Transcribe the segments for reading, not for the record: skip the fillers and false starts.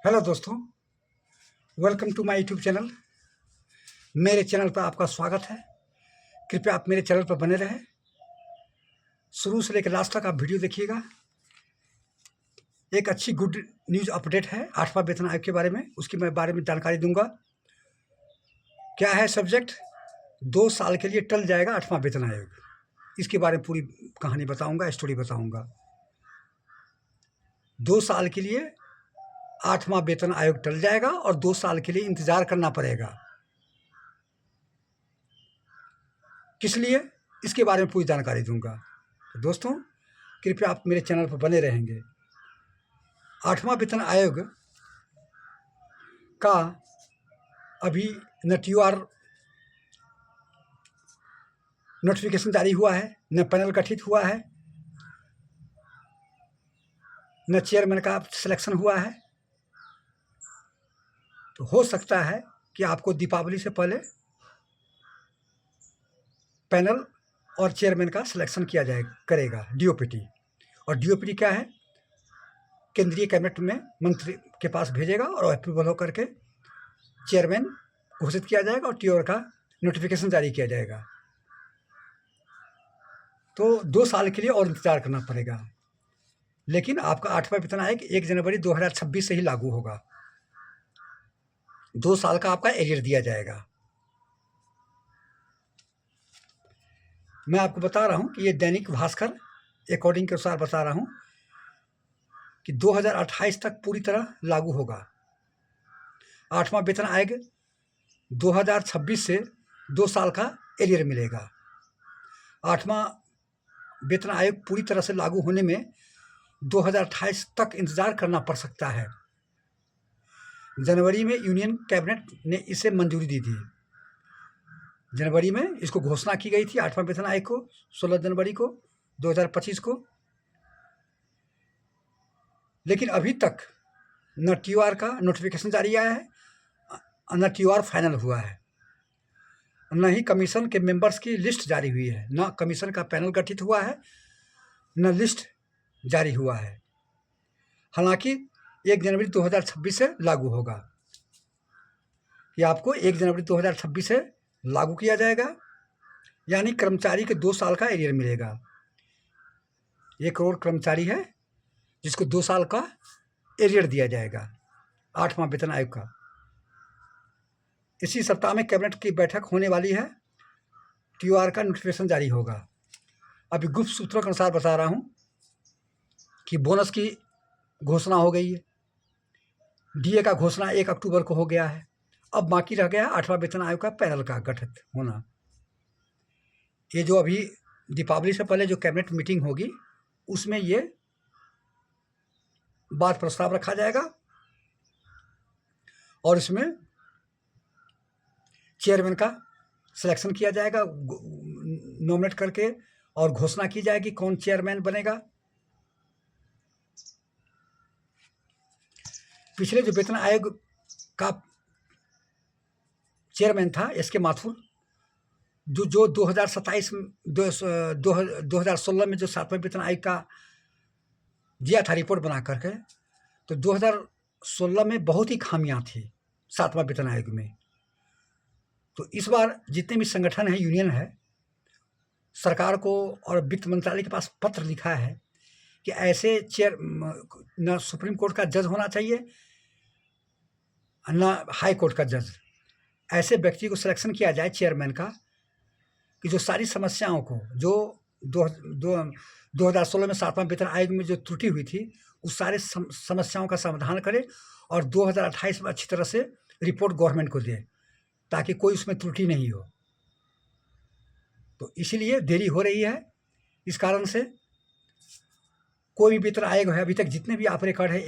Hello दोस्तों, welcome to my YouTube channel. मेरे channel पर आपका स्वागत है। कृपया आप मेरे चैनल पर बने रहें, शुरू से लेकर लास्ट तक आप वीडियो देखिएगा। एक अच्छी गुड न्यूज़ अपडेट है 8वां वेतन आयोग के बारे में, उसकी मैं बारे में जानकारी दूंगा। क्या है सब्जेक्ट? 2 साल के लिए टल जाएगा 8वां वेतन आयोग। इसके बारे में पूरी कहानी बताऊंगा, स्टोरी बताऊंगा। 2 साल के लिए 8वां वेतन आयोग टल जाएगा और 2 साल के लिए इंतजार करना पड़ेगा। किस लिए? इसके बारे में पूरी जानकारी दूंगा। तो दोस्तों, कृपया आप मेरे चैनल पर बने रहेंगे। 8वां वेतन आयोग का अभी न TOR नोटिफिकेशन जारी हुआ है, न पैनल गठित हुआ है, न चेयरमैन का सिलेक्शन हुआ है। तो हो सकता है कि आपको दीपावली से पहले पैनल और चेयरमैन का सिलेक्शन किया करेगा DOPT। और DOPT क्या है? केंद्रीय कैबिनेट में मंत्री के पास भेजेगा और अप्रूवल होकर के चेयरमैन घोषित किया जाएगा और TOR का नोटिफिकेशन जारी किया जाएगा। तो 2 साल के लिए और इंतजार करना पड़ेगा। लेकिन आपका 8वां वेतन आयोग 1 जनवरी 2026 से ही लागू होगा। 2 साल का आपका एरियर दिया जाएगा। मैं आपको बता रहा हूं कि ये दैनिक भास्कर अकॉर्डिंग के अनुसार बता रहा हूं कि 2028 तक पूरी तरह लागू होगा। 8वां वेतन आयोग 2026 से 2 साल का एरियर मिलेगा। 8वां वेतन आयोग पूरी तरह से लागू होने में 2028 तक इंतजार करना पड़ सकता है। जनवरी में यूनियन कैबिनेट ने इसे मंजूरी दी थी। जनवरी में इसको घोषणा की गई थी 8वां वेतन आयोग को, 16 जनवरी को 2025 को। लेकिन अभी तक न TOR का नोटिफिकेशन जारी आया है, न TOR फाइनल हुआ है, न ही कमीशन के मेंबर्स की लिस्ट जारी हुई है, न कमीशन का पैनल गठित हुआ है, न लिस्ट जारी हुआ है। हालांकि 1 जनवरी 2026 से लागू होगा। ये आपको 1 जनवरी 2026 से लागू किया जाएगा, यानी कर्मचारी के 2 साल का एरियर मिलेगा। 1 करोड़ कर्मचारी है जिसको 2 साल का एरियर दिया जाएगा 8वां वेतन आयोग का। इसी सप्ताह में कैबिनेट की बैठक होने वाली है, TOR का नोटिफिकेशन जारी होगा। अभी गुप्त सूत्रों के अनुसार बता रहा हूँ कि बोनस की घोषणा हो गई है, DA का घोषणा 1 अक्टूबर को हो गया है। अब बाकी रह गया 8वां वेतन आयोग का पैनल का गठित होना। ये जो अभी दीपावली से पहले जो कैबिनेट मीटिंग होगी उसमें ये बात प्रस्ताव रखा जाएगा और इसमें चेयरमैन का सिलेक्शन किया जाएगा, नॉमिनेट करके, और घोषणा की जाएगी कौन चेयरमैन बनेगा। पिछले जो वेतन आयोग का चेयरमैन था SK माथुर, जो 2016 में जो 7वें वेतन आयोग का दिया था रिपोर्ट बना करके, तो 2016 में बहुत ही खामियां थी 7वां वेतन आयोग में। तो इस बार जितने भी संगठन है, यूनियन है, सरकार को और वित्त मंत्रालय के पास पत्र लिखा है कि ऐसे चेयर न सुप्रीम कोर्ट का जज होना चाहिए न हाई कोर्ट का जज, ऐसे व्यक्ति को सिलेक्शन किया जाए चेयरमैन का कि जो सारी समस्याओं को, जो 2016 में 7वां वेतन आयोग में जो त्रुटि हुई थी, उस सारे समस्याओं का समाधान करे और 2028 में अच्छी तरह से रिपोर्ट गवर्नमेंट को दे, ताकि कोई उसमें त्रुटि नहीं हो। तो इसीलिए देरी हो रही है। इस कारण से कोई भी वेतन आयोग है, अभी तक जितने भी आप रिकॉर्ड है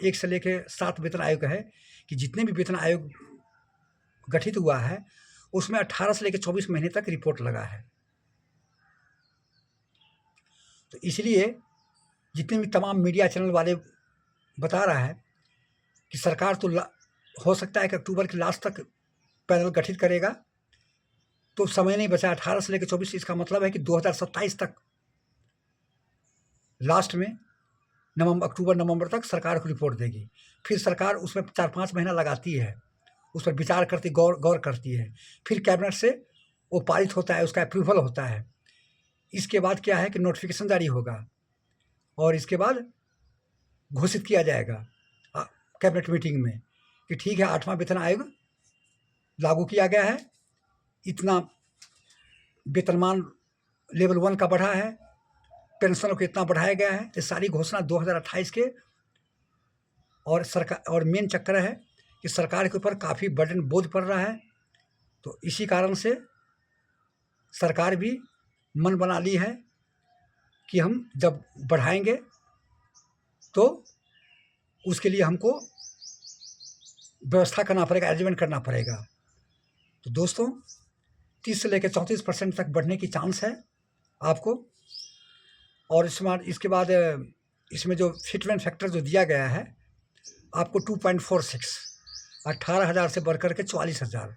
1 से लेकर 7 वेतन आयोग है, कि जितने भी वेतन आयोग गठित हुआ है उसमें 18 से लेकर 24 महीने तक रिपोर्ट लगा है। तो इसलिए जितने भी तमाम मीडिया चैनल वाले बता रहा है कि सरकार तो हो सकता है कि अक्टूबर के लास्ट तक पैनल गठित करेगा, तो समय नहीं बचा 18 से लेकर 24। इसका मतलब है कि 2027 तक लास्ट में अक्टूबर नवंबर तक सरकार को रिपोर्ट देगी। फिर सरकार उसमें 4-5 महीना लगाती है, उस पर विचार करती, गौर करती है। फिर कैबिनेट से वो पारित होता है, उसका अप्रूवल होता है। इसके बाद क्या है कि नोटिफिकेशन जारी होगा और इसके बाद घोषित किया जाएगा कैबिनेट मीटिंग में कि ठीक है 8वां वेतन आयोग लागू किया गया है, इतना वेतनमान लेवल 1 का बढ़ा है, पेंशनों को इतना बढ़ाया गया है। ये सारी घोषणा 2028 के और सरकार और मेन चक्कर है कि सरकार के ऊपर काफ़ी बर्डन बोझ पड़ रहा है। तो इसी कारण से सरकार भी मन बना ली है कि हम जब बढ़ाएंगे तो उसके लिए हमको व्यवस्था करना पड़ेगा, अरेंजमेंट करना पड़ेगा। तो दोस्तों 30 से लेकर 34% तक बढ़ने की चांस है आपको। और इसके बाद इसमें जो फिटमेंट फैक्टर जो दिया गया है आपको 2.46, 18,000 से बढ़कर के 44,000।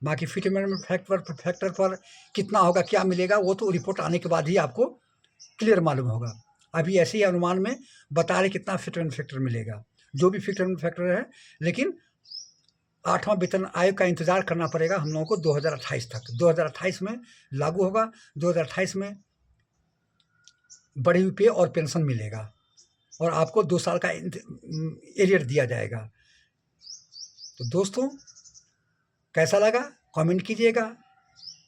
बाकी फिटमेंट फैक्टर पर कितना होगा, क्या मिलेगा, वो तो रिपोर्ट आने के बाद ही आपको क्लियर मालूम होगा। अभी ऐसे ही अनुमान में बता रहे कितना फिटमेंट फैक्टर मिलेगा, जो भी फिटमेंट फैक्टर है। लेकिन 8वां वेतन आयोग का इंतज़ार करना पड़ेगा हम लोगों को 2028 तक। 2028 में लागू होगा, 2028 में बढ़ी हुई पे और पेंशन मिलेगा और आपको 2 साल का एरियर दिया जाएगा। तो दोस्तों कैसा लगा कमेंट कीजिएगा,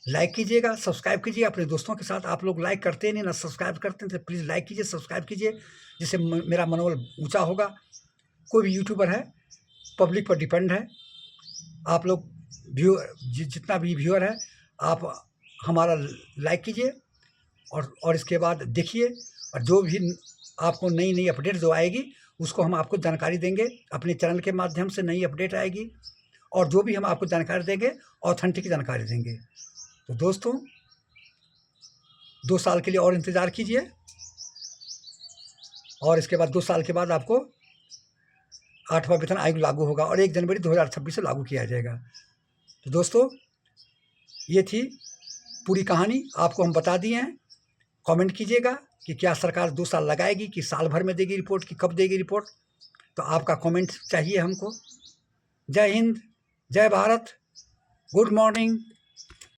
लाइक कीजिएगा, सब्सक्राइब कीजिए अपने दोस्तों के साथ। आप लोग लाइक करते नहीं ना सब्सक्राइब करते हैं, तो प्लीज़ लाइक कीजिए, सब्सक्राइब कीजिए, जिससे मेरा मनोबल ऊंचा होगा। कोई भी यूट्यूबर है पब्लिक पर डिपेंड है। आप लोग जितना भी व्यूअर है आप हमारा लाइक कीजिए और इसके बाद देखिए, और जो भी आपको नई अपडेट जो आएगी उसको हम आपको जानकारी देंगे अपने चैनल के माध्यम से। नई अपडेट आएगी और जो भी हम आपको जानकारी देंगे ऑथेंटिक जानकारी देंगे। तो दोस्तों 2 साल के लिए और इंतज़ार कीजिए और इसके बाद 2 साल के बाद आपको 8वां वेतन आयोग लागू होगा और 1 जनवरी 2026 से लागू किया जाएगा। तो दोस्तों ये थी पूरी कहानी, आपको हम बता दिए हैं। कमेंट कीजिएगा कि क्या सरकार 2 साल लगाएगी कि साल भर में देगी रिपोर्ट, कि कब देगी रिपोर्ट। तो आपका कमेंट चाहिए हमको। जय हिंद, जय भारत, गुड मॉर्निंग।